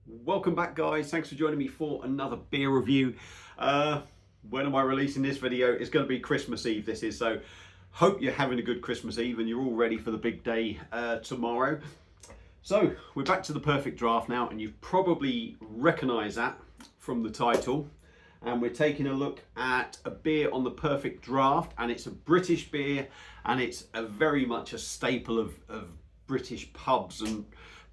Welcome back, guys. Thanks for joining me for another beer review. When am I releasing this video? It's going to be Christmas Eve, this is, so hope you're having a good Christmas Eve and you're all ready for the big day tomorrow. So we're back to the perfect draft now, and you've probably recognised that from the title. And we're taking a look at a beer on the perfect draft, and it's a British beer, and it's very much a staple of British pubs and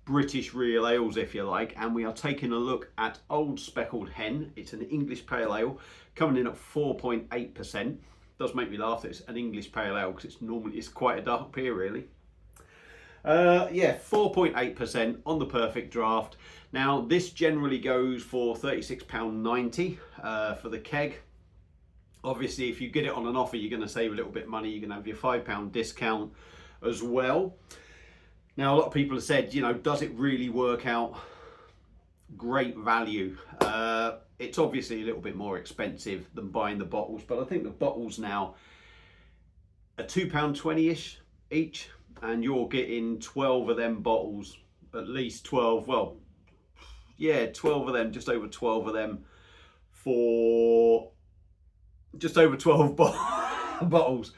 British real ales, if you like. And we are taking a look at Old Speckled Hen. It's an English pale ale coming in at 4.8%. Does make me laugh that it's an English pale ale, because it's quite a dark beer really. Yeah, 4.8% on the perfect draft. Now this generally goes for £36.90 for the keg. Obviously if you get it on an offer, you're going to save a little bit of money. You're going to have your £5 discount as well. Now a lot of people have said, you know, does it really work out? Great value. It's obviously a little bit more expensive than buying the bottles, but I think the bottles now are £2.20-ish each, and you're getting 12 of them bottles, at least 12, well, yeah, 12 of them, just over 12 of them for just over 12 bottles,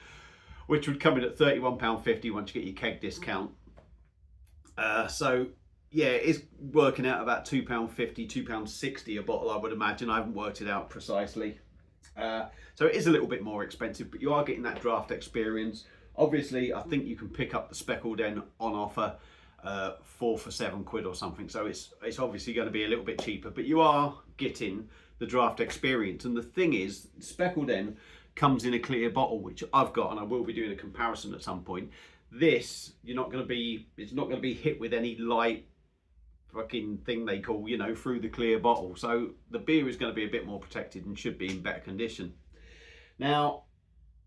which would come in at £31.50 once you get your keg discount. So yeah, it's working out about £2.50, £2.60 a bottle, I would imagine. I haven't worked it out precisely. So it is a little bit more expensive, but you are getting that draft experience. Obviously, I think you can pick up the Speckled Hen on offer 4 for £7 or something. So it's obviously going to be a little bit cheaper, but you are getting the draft experience. And the thing is, Speckled Hen comes in a clear bottle, which I've got, and I will be doing a comparison at some point. This, it's not going to be hit with any light fucking thing they call, you know, through the clear bottle. So the beer is going to be a bit more protected and should be in better condition. Now,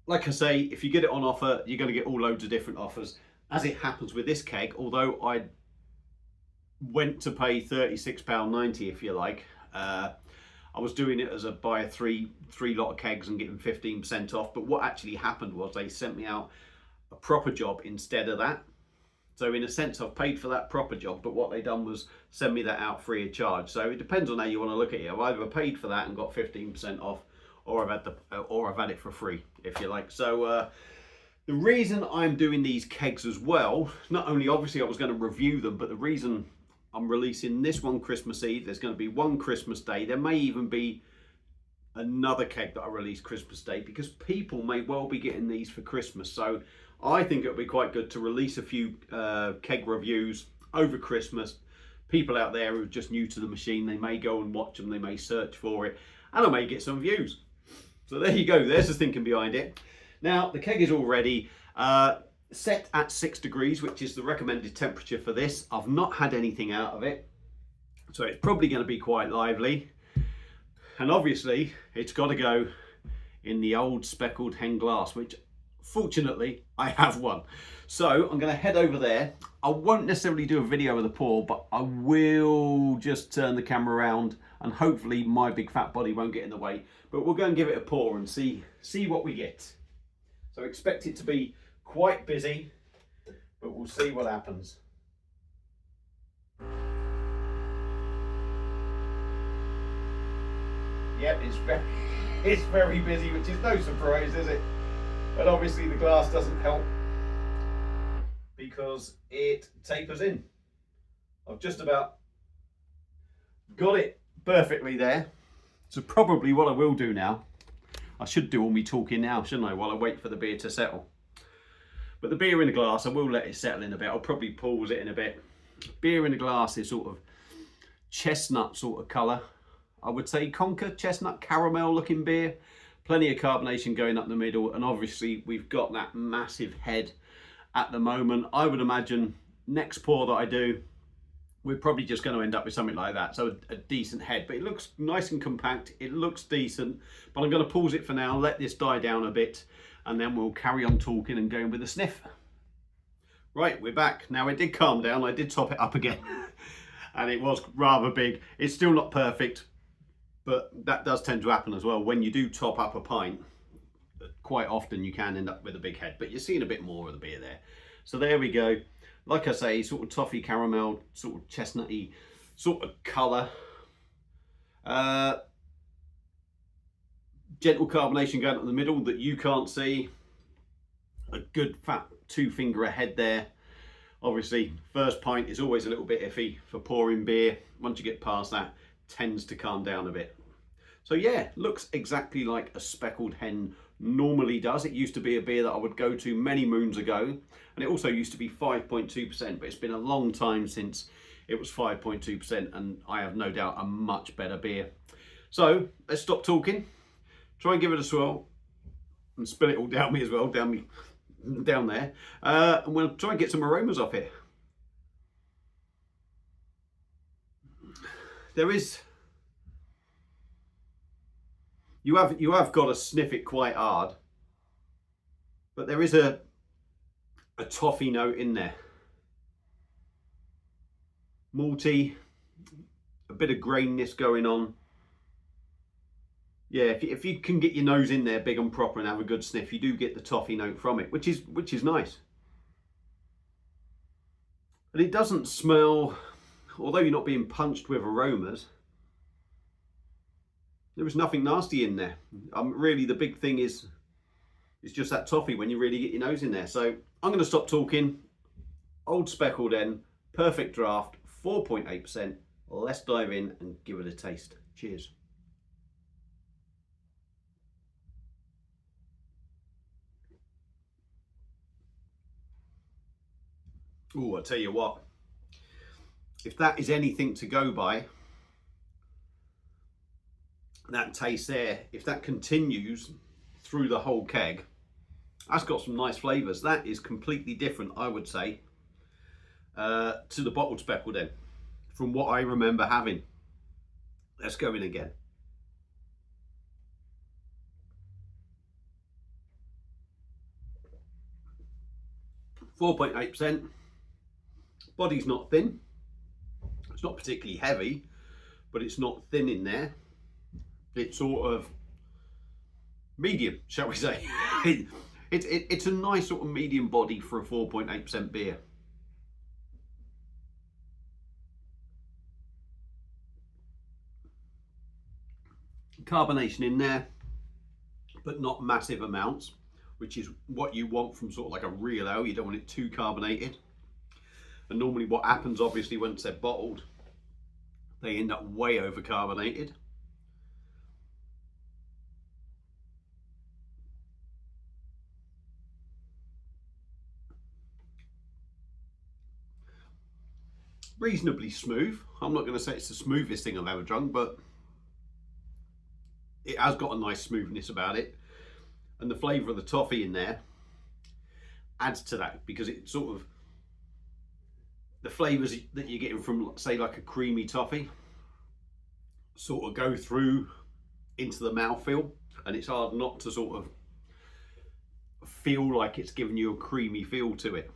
like I say, if you get it on offer, you're going to get all loads of different offers. As it happens with this keg, although I went to pay £36.90, if you like, I was doing it as a buy a three lot of kegs and getting 15% off. But what actually happened was they sent me out a proper job instead of that. So in a sense, I've paid for that proper job, but what they done was send me that out free of charge. So it depends on how you want to look at it. I've either paid for that and got 15% off, or I've had it for free, if you like. So the reason I'm doing these kegs as well, not only obviously I was going to review them, but the reason I'm releasing this one Christmas Eve, there's going to be one Christmas Day. There may even be another keg that I release Christmas Day, because people may well be getting these for Christmas. So I think it'll be quite good to release a few keg reviews over Christmas. People out there who are just new to the machine, they may go and watch them, they may search for it, and I may get some views. So there you go, there's the thinking behind it. Now the keg is all ready, set at 6 degrees, which is the recommended temperature for this. I've not had anything out of it, so it's probably going to be quite lively. And obviously it's got to go in the Old Speckled Hen glass, which fortunately I have one. So I'm going to head over there. I won't necessarily do a video of the pour, but I will just turn the camera around, and hopefully my big fat body won't get in the way. But we'll go and give it a pour and see what we get. So expect it to be quite busy, but we'll see what happens. Yep, it's very busy, which is no surprise, is it? But obviously the glass doesn't help, because it tapers in. I've just about got it perfectly there. So probably what I will do now, I should do all me talking now, shouldn't I, while I wait for the beer to settle. But the beer in the glass, I will let it settle in a bit. I'll probably pause it in a bit. Beer in the glass is sort of chestnut sort of colour. I would say Conker, chestnut, caramel looking beer. Plenty of carbonation going up the middle, and obviously we've got that massive head at the moment. I would imagine next pour that I do, we're probably just going to end up with something like that. So a decent head, but it looks nice and compact. It looks decent, but I'm going to pause it for now, let this die down a bit, and then we'll carry on talking and going with a sniff. Right, we're back. Now it did calm down. I did top it up again and it was rather big. It's still not perfect, but that does tend to happen as well. When you do top up a pint, quite often you can end up with a big head, but you're seeing a bit more of the beer there. So there we go. Like I say, sort of toffee caramel, sort of chestnutty sort of colour. Gentle carbonation going up the middle that you can't see. A good fat 2-finger ahead there. Obviously, first pint is always a little bit iffy for pouring beer. Once you get past that, tends to calm down a bit. So yeah, looks exactly like a speckled hen normally does. It used to be a beer that I would go to many moons ago, and it also used to be 5.2%, but it's been a long time since it was 5.2%, and I have no doubt a much better beer. So let's stop talking, try and give it a swirl, and spill it all down me as well, down there, and we'll try and get some aromas off it. There is, you have got to sniff it quite hard, but there is a toffee note in there. Malty, a bit of grainness going on. Yeah, if you can get your nose in there big and proper and have a good sniff, you do get the toffee note from it, which is nice. And it doesn't smell, although you're not being punched with aromas, there was nothing nasty in there. Really, the big thing is just that toffee when you really get your nose in there. So I'm going to stop talking. Old Speckled Hen, perfect draft, 4.8%. Let's dive in and give it a taste. Cheers. Oh, I tell you what, if that is anything to go by, that taste there, if that continues through the whole keg, that's got some nice flavours. That is completely different, I would say, to the bottled Speckled Hen, from what I remember having. Let's go in again. .8%. Body's not thin. It's not particularly heavy, but it's not thin in there. It's sort of medium, shall we say. It's a nice sort of medium body for a 4.8% beer. Carbonation in there, but not massive amounts, which is what you want from sort of like a real ale. You don't want it too carbonated. And normally what happens, obviously, once they're bottled, they end up way over carbonated. Reasonably smooth. I'm not going to say it's the smoothest thing I've ever drunk, but it has got a nice smoothness about it. And the flavour of the toffee in there adds to that, because it sort of, the flavours that you're getting from, say, like a creamy toffee sort of go through into the mouthfeel, and it's hard not to sort of feel like it's giving you a creamy feel to it.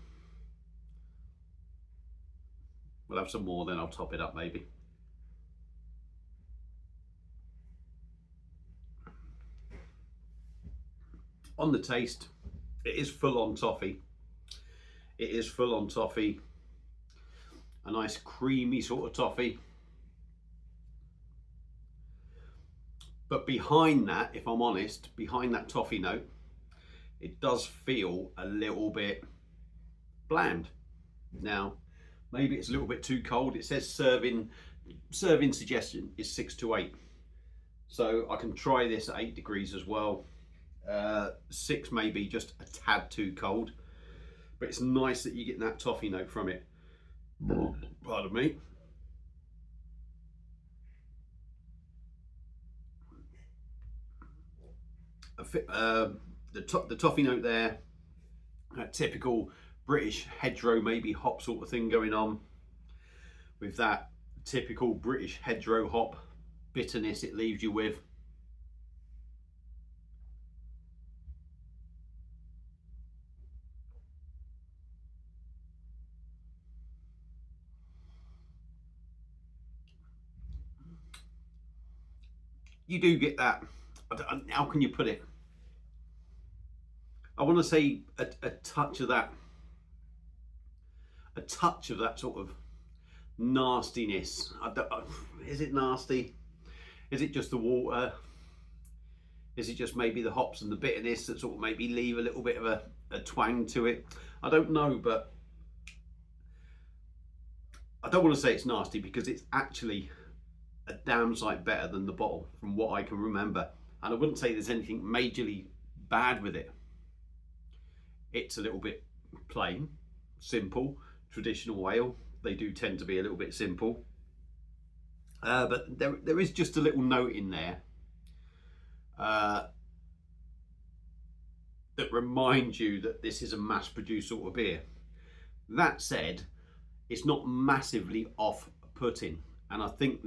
We'll have some more, then I'll top it up maybe. On the taste, it is full on toffee. It is full on toffee. A nice creamy sort of toffee. But behind that, if I'm honest, behind that toffee note, it does feel a little bit bland. Now, maybe it's a little bit too cold. It says serving suggestion is 6 to 8. So I can try this at 8 degrees as well. 6 may be just a tad too cold, but it's nice that you get that toffee note from it. Pardon me. The toffee note there, that typical British hedgerow, maybe hop sort of thing going on, with that typical British hedgerow hop bitterness it leaves you with. You do get that, how can you put it? I want to say a touch of that sort of nastiness. Is it nasty? Is it just the water? Is it just maybe the hops and the bitterness that sort of maybe leave a little bit of a twang to it? I don't know, but I don't want to say it's nasty because it's actually a damn sight better than the bottle from what I can remember. And I wouldn't say there's anything majorly bad with it. It's a little bit plain, simple, traditional ale. They do tend to be a little bit simple. But there is just a little note in there that reminds you that this is a mass-produced sort of beer. That said, it's not massively off-putting, and I think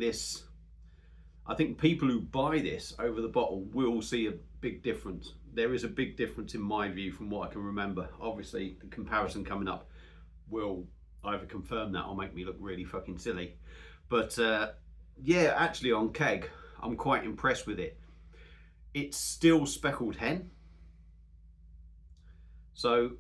people who buy this over the bottle will see a big difference. There is a big difference in my view from what I can remember. Obviously, the comparison coming up will either confirm that or make me look really fucking silly. But yeah, actually on keg, I'm quite impressed with it. It's still speckled hen, so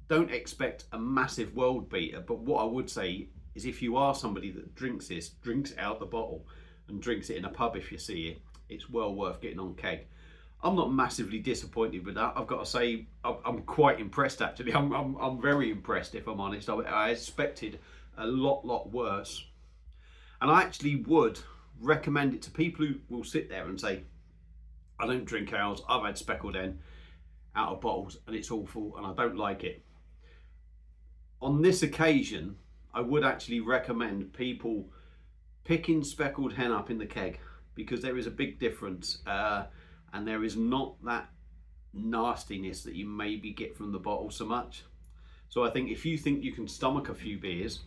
don't expect a massive world beater. But what I would say is, if you are somebody that drinks this, drinks it out the bottle and drinks it in a pub if you see it, it's well worth getting on keg. I'm not massively disappointed with that. I've got to say, I'm quite impressed actually. I'm very impressed, if I'm honest. I expected a lot worse. And I actually would recommend it to people who will sit there and say, I don't drink ales, I've had speckled hen out of bottles and it's awful and I don't like it. On this occasion, I would actually recommend people picking speckled hen up in the keg, because there is a big difference and there is not that nastiness that you maybe get from the bottle so much. So I think if you think you can stomach a few beers,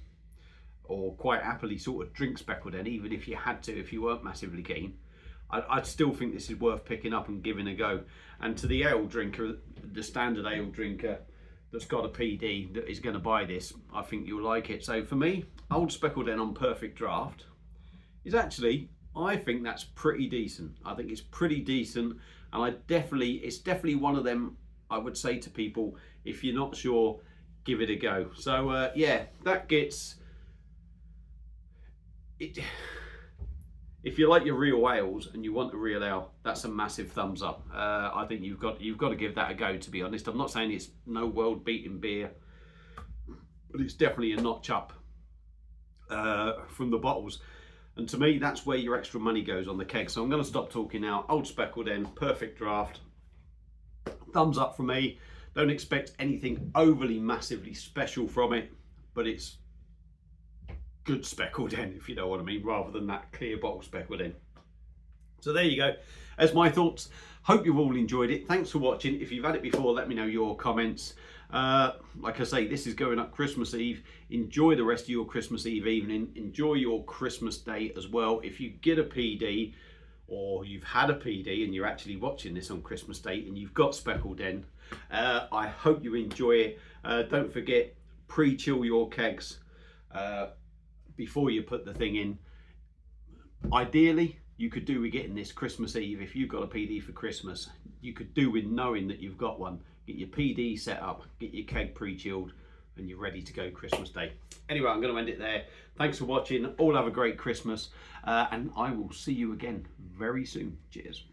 or quite happily sort of drink speckled hen, even if you had to, if you weren't massively keen, I'd still think this is worth picking up and giving a go. And to the ale drinker, the standard ale drinker that's got a PD that is going to buy this, I think you'll like it. So for me, old speckled hen on perfect draft is actually, I think that's pretty decent. I think it's pretty decent, and it's definitely one of them I would say to people, if you're not sure, give it a go. So yeah, that gets it. If you like your real ales and you want a real ale, that's a massive thumbs up. I think you've got to give that a go, to be honest. I'm not saying it's no world beating beer, but it's definitely a notch up from the bottles. And to me, that's where your extra money goes on the keg. So I'm going to stop talking now. Old speckled hen, perfect draft. Thumbs up from me. Don't expect anything overly massively special from it, but it's good speckled hen, if you know what I mean, rather than that clear bottle speckled hen. So there you go. As my thoughts. Hope you've all enjoyed it. Thanks for watching. If you've had it before, let me know your comments. Like I say, this is going up Christmas Eve. Enjoy the rest of your Christmas Eve evening. Enjoy your Christmas Day as well. If you get a PD, or you've had a PD and you're actually watching this on Christmas Day and you've got speckled hen, I hope you enjoy it. Don't forget, pre-chill your kegs before you put the thing in. Ideally, you could do with getting this Christmas Eve. If you've got a PD for Christmas, you could do with knowing that you've got one. Get your PD set up, get your keg pre-chilled, and you're ready to go Christmas Day. Anyway, I'm going to end it there. Thanks for watching. All have a great Christmas, and I will see you again very soon. Cheers.